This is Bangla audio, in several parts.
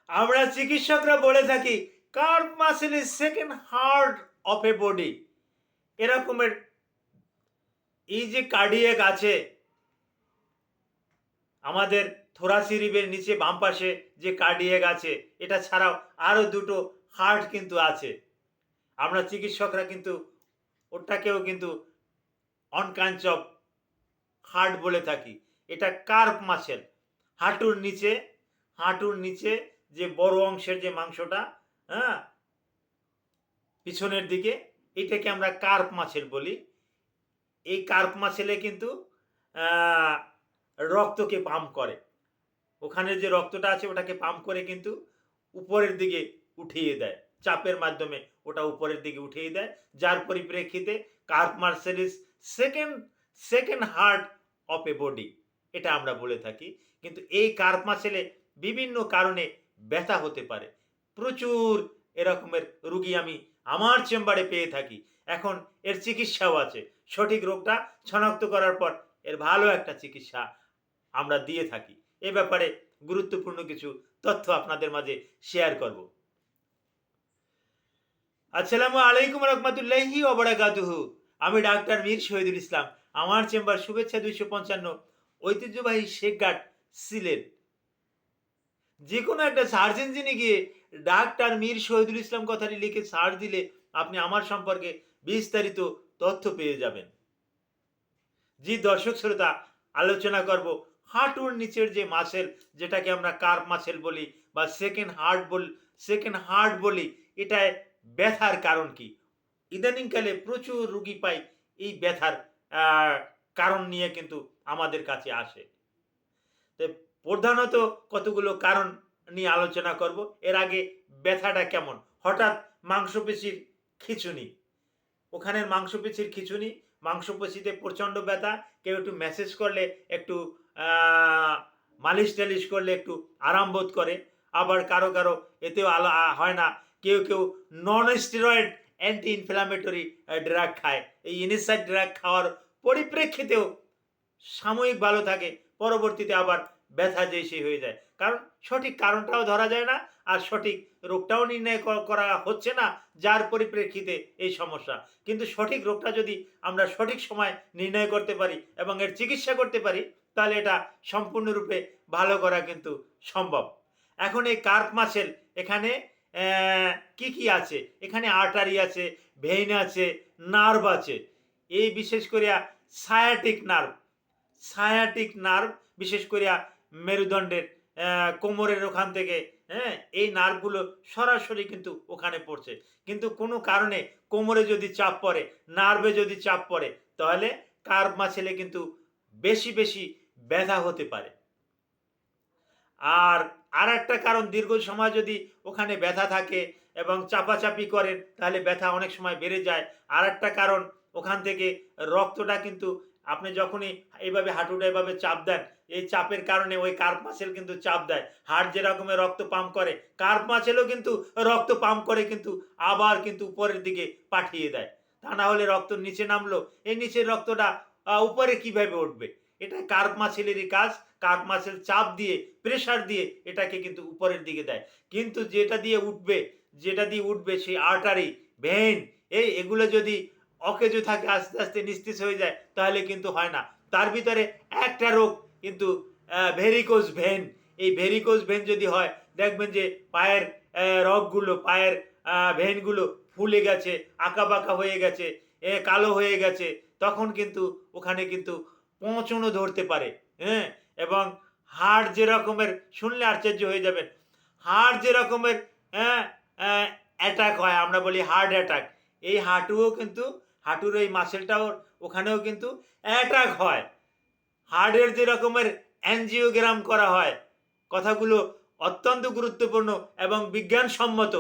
আমরা চিকিৎসকরা বলে থাকি curve muscle is second heart of A body. এরকমের এই যে কার্ডিয়াক আছে আমাদের থোরাসিরিবের নিচে বাম পাশে যে কার্ডিয়াক আছে, এটা ছাড়াও আরও দুটো হার্ট কিন্তু আছে। আমরা চিকিৎসকরা কিন্তু ওটাকেও কিন্তু অনকাঞ্চ অফ হার্ট বলে থাকি। এটা কার্ভ মাসেল, হাঁটুর নিচে, হাঁটুর নিচে যে বড় অংশের যে মাংসটা, হ্যাঁ, পিছনের দিকে, এটাকে আমরা কার্ভ মাসেল বলি। এই কার্ভ মাসেলে কিন্তু রক্তকে পাম্প করে। ওখানে যে রক্তটা আছে ওটাকে পাম্প করে কিন্তু উপরের দিকে উঠিয়ে দেয়, চাপের মাধ্যমে ওটা উপরের দিকে উঠিয়ে দেয়, যার পরিপ্রেক্ষিতে curve muscle is second second heart of A body, এটা আমরা বলে থাকি। কিন্তু এই কার্ভ মাসেলে বিভিন্ন কারণে ব্যথা হতে পারে। প্রচুর এরকমের রুগী আমি আমার চেম্বারে পেয়ে থাকি। এখন এর চিকিৎসাও আছে। সঠিক রোগটা শনাক্ত করার পর এর ভালো একটা চিকিৎসা আমরা দিয়ে থাকি। এ ব্যাপারে গুরুত্বপূর্ণ কিছু তথ্য আপনাদের মাঝে শেয়ার করব। আসসালামু আলাইকুম রহমতুল্লাহি ওয়া বারাকাতুহু। আমি ডাক্তার মীর শহীদুল ইসলাম। আমার চেম্বার শুভেচ্ছা 255, ঐতিহ্যবাহী শেখঘাট, সিলেট। যে কোনো একটা সার্চ ইঞ্জিনে গিয়ে ডাক্তার মীর শহীদুল ইসলাম কথাটি লিখে সার্চ দিলে আপনি আমার সম্পর্কে বিস্তারিত তথ্য পেয়ে যাবেন। জি দর্শক শ্রোতা, আলোচনা করব হাঁটুর নিচের যে মাসেল, যেটাকে আমরা কার্ভ মাসেল বলি বা সেকেন্ড হার্ট বলি, এটায় ব্যথার কারণ কি। ইদানিংকালে প্রচুর রুগী পাই এই ব্যথার কারণ নিয়ে কিন্তু আমাদের কাছে আসে। তো প্রধানত কতগুলো কারণ নিয়ে আলোচনা করব। এর আগে ব্যথাটা কেমন, হঠাৎ মাংসপেশির খিঁচুনি, ওখানের মাংসপেশির খিঁচুনি, মাংসপেশিতে প্রচণ্ড ব্যথা, কেউ একটু ম্যাসেজ করলে, একটু মালিশ টালিশ করলে একটু আরাম বোধ করে। আবার কারো কারো এতেও হয় না, কেউ কেউ নন স্টেরয়েড অ্যান্টি ইনফ্ল্যামেটরি ড্রাগ খায়। এই ইনিসাইড ড্রাগ খাওয়ার পরিপ্রেক্ষিতেও সাময়িক ভালো থাকে, পরবর্তীতে আবার ব্যথা যেই সেই হয়ে যায়। কারণ সঠিক কারণটাও ধরা যায় না, আর সঠিক রোগটাও নির্ণয় করা হচ্ছে না, যার পরিপ্রেক্ষিতে এই সমস্যা। কিন্তু সঠিক রোগটা যদি আমরা সঠিক সময় নির্ণয় করতে পারি এবং এর চিকিৎসা করতে পারি, তাহলে এটা সম্পূর্ণরূপে ভালো করা কিন্তু সম্ভব। এখন এই কার্ভ মাসেল, এখানে কি কি আছে? এখানে আর্টারি আছে, ভেইন আছে, নার্ভ আছে। এই বিশেষ করিয়া সায়াটিক নার্ভ, বিশেষ করিয়া মেরুদণ্ডের কোমরের ওখান থেকে, হ্যাঁ, এই নার্ভগুলো সরাসরি কিন্তু ওখানে পড়ছে। কিন্তু কোনো কারণে কোমরে যদি চাপ পড়ে, নার্ভে যদি চাপ পড়ে, তাহলে কার্ভ মাসেলে কিন্তু বেশি বেশি ব্যথা হতে পারে। আর আরেকটা কারণ, দীর্ঘ সময় যদি ওখানে ব্যথা থাকে এবং চাপাচাপি করেন, তাহলে ব্যথা অনেক সময় বেড়ে যায়। আরেকটা কারণ, ওখান থেকে রক্তটা কিন্তু আপনি যখনই এইভাবে হাঁটুটা এভাবে চাপ দেন, এই চাপের কারণে ওই কার্ভ মাসেল কিন্তু চাপ দেয়। হার্ট যে রকমের রক্ত পাম্প করে, কার্ভ মাসেলও কিন্তু রক্ত পাম্প করে কিন্তু আবার কিন্তু উপরের দিকে পাঠিয়ে দেয়। তা না হলে রক্ত নিচে নামলো, এই নিচের রক্তটা উপরে কিভাবে উঠবে? এটা কার্ভ মাসেলেরই কাজ। কার্ভ মাসেল চাপ দিয়ে, প্রেসার দিয়ে এটাকে কিন্তু উপরের দিকে দেয়। কিন্তু যেটা দিয়ে উঠবে সেই আর্টারি, ভেইন, এগুলো যদি অকেজো থাকে, আস্তে আস্তে নিস্তেজ হয়ে যায়, তাহলে কিন্তু হয় না। তার ভিতরে একটা রোগ কিন্তু ভেরিকোজ ভেন। এই ভেরিকোজ ভেন যদি হয়, দেখবেন যে পায়ের রগগুলো, পায়ের ভেনগুলো ফুলে গেছে, আঁকাবাঁকা হয়ে গেছে, কালো হয়ে গেছে। তখন কিন্তু ওখানে কিন্তু পচনও ধরতে পারে, হ্যাঁ। এবং হাড় যে রকমের, শুনলে আশ্চর্য হয়ে যাবেন, হাড় যে রকমের, হ্যাঁ, অ্যাটাক হয়, আমরা বলি হার্ট অ্যাটাক। এই হাঁটুর এই মাসেলটাও, ওখানেও কিন্তু অ্যাটাক হয়। হার্টের যে রকমের অ্যাঞ্জিওগ্রাম করা হয়, কথাগুলো অত্যন্ত গুরুত্বপূর্ণ এবং বিজ্ঞানসম্মত।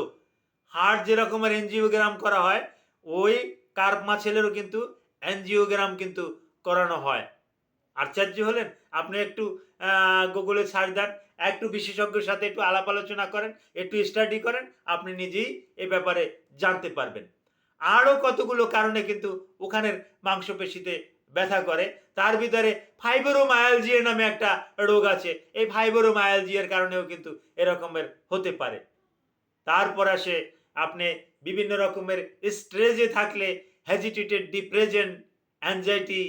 হার্ট যে রকমের অ্যাঞ্জিওগ্রাম করা হয়, ওই কার্ভ মাসেলেরও কিন্তু অ্যাঞ্জিওগ্রাম কিন্তু করানো হয়। আশ্চর্য হলেন? আপনি একটু গুগলে সার্চ দেন, একটু বিশেষজ্ঞের সাথে একটু আলাপ আলোচনা করেন, একটু স্টাডি করেন, আপনি নিজেই এ ব্যাপারে জানতে পারবেন। আরও কতগুলো কারণে কিন্তু ওখানের মাংসপেশিতে ব্যথা করে। তার ভিতরে ফাইব্রোমায়ালজিয়া নামে একটা রোগ আছে। এই ফাইব্রোমায়ালজিয়ার কারণেও কিন্তু এরকমের হতে পারে। তারপর আসে আপনি বিভিন্ন রকমের স্ট্রেসে থাকলে হ্যাজিটেটেড, ডিপ্রেশন, অ্যাংজাইটি,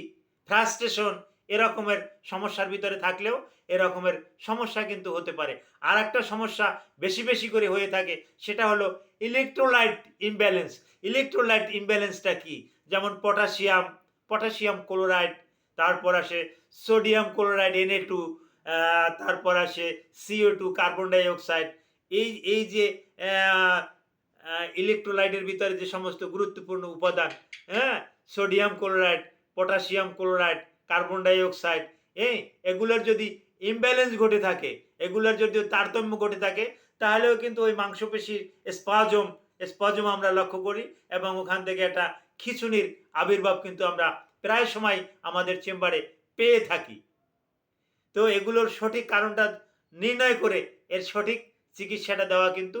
ফ্রাস্ট্রেশন এরকমের সমস্যার ভিতরে থাকলেও এরকমের সমস্যা কিন্তু হতে পারে। আর একটা সমস্যা বেশি বেশি করে হয়ে থাকে, সেটা হলো ইলেকট্রোলাইট ইমব্যালেন্স। ইলেকট্রোলাইট ইমব্যালেন্সটা কি? যেমন পটাশিয়াম, পটাশিয়াম ক্লোরাইড, তারপর আসে সোডিয়াম ক্লোরাইড Na2, তারপর আসে CO2 কার্বন ডাই অক্সাইড। এই এই যে ইলেকট্রোলাইটের ভিতরে যে সমস্ত গুরুত্বপূর্ণ উপাদান, হ্যাঁ, sodium chloride, potassium chloride, carbon ডাই অক্সাইড, এগুলোর যদি ইমব্যালেন্স ঘটে থাকে, এগুলোর যদি তারতম্য ঘটে থাকে, তাহলেও কিন্তু ওই মাংসপেশির স্পাজম আমরা লক্ষ্য করি এবং ওখান থেকে একটা খিঁচুনির আবির্ভাব কিন্তু আমরা প্রায় সময় আমাদের চেম্বারে পেয়ে থাকি। তো এগুলোর সঠিক কারণটা নির্ণয় করে এর সঠিক চিকিৎসাটা দেওয়া কিন্তু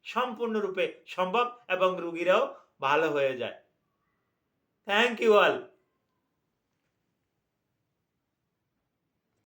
সম্পূর্ণরূপে সম্ভব এবং রোগীরাও ভালো হয়ে যায়। Thank you all.